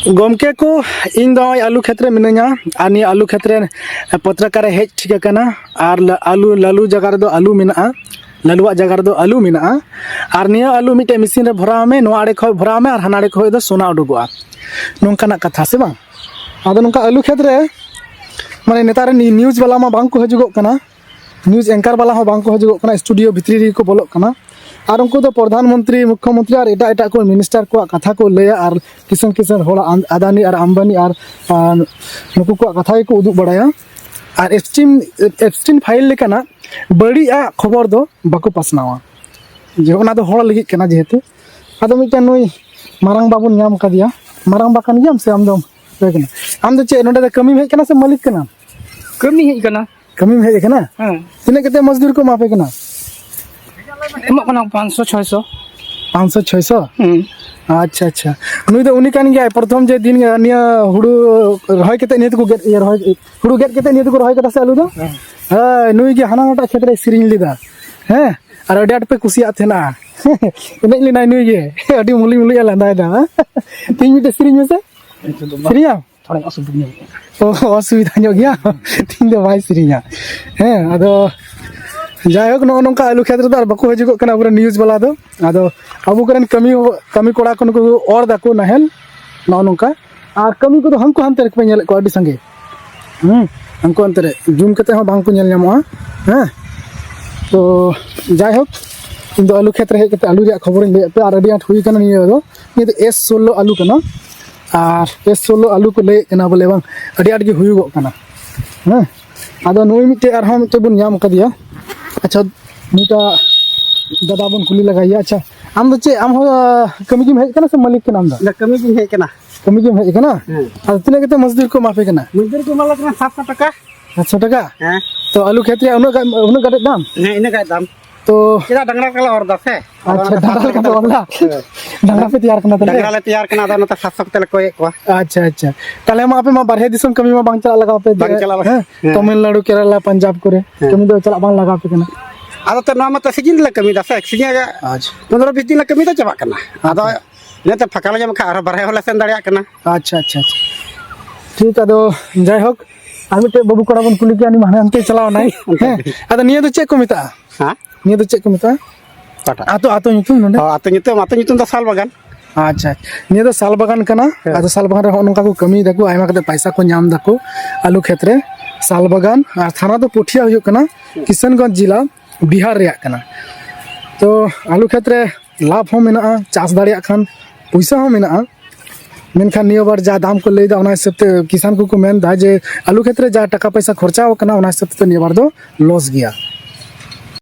गमके को इन दो आलू क्षेत्र मिनाया और निया आलू क्षेत्र पत्रकार हेज ठीक और आलू लालू जगह रे आलू मिना लालुआ जगह रे आलू मिना और निया आलू मिटे मशीन रे भराव में नो आड़े खो भराव में और हानाड़े खो दो सोना उडुगोआ नोंकाना कथा से बांग आदो नोंका आलू क्षेत्र माने नेतार न्यूज वाला मा बांग को हजुगो कना न्यूज एंकर वाला हो बांग को हजुगो कना स्टूडियो भितरी रे को बोलो कना और उनको तो प्रधानमंत्री मुख्यमंत्री और एटा एटा को मिनिस्टर को कथा को लैया और किसान किसान होला अदानी और अंबानी और नुकु को कथा को उदुग बड़ाया और एप्स्टीन फाइल लेकना बड़िया खबर दो बाको पासनावा जे ओना दो होड़ लगी कना जेहेतु आदो मिटा नोई मारांग बाबू नाम कदिया मारांग बाकन याम से आमदम बेकना आम दो चे नोडे कमी हेज कना से मालिक कना कमी हेज कना हां तिने केते मजदूर को मापे कना एमक कना 500 600 500 600 अच्छा अच्छा नुई दो उनी कान गया प्रथम जे दिन निया हुडू रहाय केते नियत को गेट रहाय हुडू गेट केते नियत को रहाय कता से आलू दो हां नुई के हानाटा क्षेत्र सिरिंग लिदा हैं और अडाट पे कुसिया थेना इने लिना नुई के अडी मुली मुली लांदा दा तीन मिनट सिरिंग में से सिरिया थोड़ा असुविधा ओ असुविधा ᱧᱚᱜ गया तीन दो भाई सिरिया हैं अदो जायक नो नोंका आलू क्षेत्र दो बाको हजुगो कना पूरा न्यूज वाला दो आदो अबु करन कमी कोड़ा कोन को और दाको नहल नो नोंका और कमी को तो हमको हम पे नेल को अडी संगे हमको अंतरे जूम कते हो बांग को नेल ᱧᱟᱢᱚᱜᱼᱟ हैं तो जायक इन दो आलू क्षेत्र हे कते आलू रे खबर ले पे और अडी आठ हुई कना नियो दो S16 आलू कना और S16 आलू को ले कना बोले बांग अडी आठ गे हुयुगो कना हैं आदो नोई मिटे और हम तो बुन ᱧᱟᱢ कदिया अच्छा नीटा दादा बन कुली लगाइया अच्छा आम चे आम हो कमी जिम हेज कना से मालिक के नाम दा कमी जिम हेज कना और तिने केते मजदूर को माफे कना मजदूर को माला कना 700 टका 700 टका हां तो आलू खेत उन गडे दाम हां इने का दाम तो केदा डंगरा कला और दस है अच्छा डंगरा का वाला डंगरा पे तैयार करना डंगरा ले तैयार करना दाना 700 तले कोई को अच्छा अच्छा ताले मा पे मा बारहे दिसम कमी मा बांग चला लगा पे बांग चला तमिलनाडु केरला पंजाब करे कमी दो चला बांग लगा पे कना आदो तो नाम तो सीजन ले कमी दस सीजन आज 15 20 दिन ले कमी तो चबा कना आदो ने तो फका ले जमखा और बारहे होला सेन दाड़िया कना अच्छा अच्छा ठीक आदो जय होक आमिटे बाबू कोड़ा बन कुली के माने अंते चलाव नाई आदो निया दो चेक को मिता हां निया दो चेक को मिता टाटा आतो nyutum नोंडे आतो nyutum दा साल बागान अच्छा निया दो साल बागान कना आदो साल बागान रे नोंका को कमी दाको आयमा कते पैसा को ᱧᱟᱢ दाको आलू क्षेत्र साल बागान और थाना तो पोठिया हुयो कना किशनगंज जिला बिहार रे कना तो आलू क्षेत्र लाभ हो मेना चास दाड़िया खान पैसा हो मेना मेनखान निया बार जा दाम को लेदा ओना हिसाब ते किसान को मेन दा जे आलू क्षेत्र जा टका पैसा खर्चा हो कना ओना हिसाब ते निया बार दो लॉस गया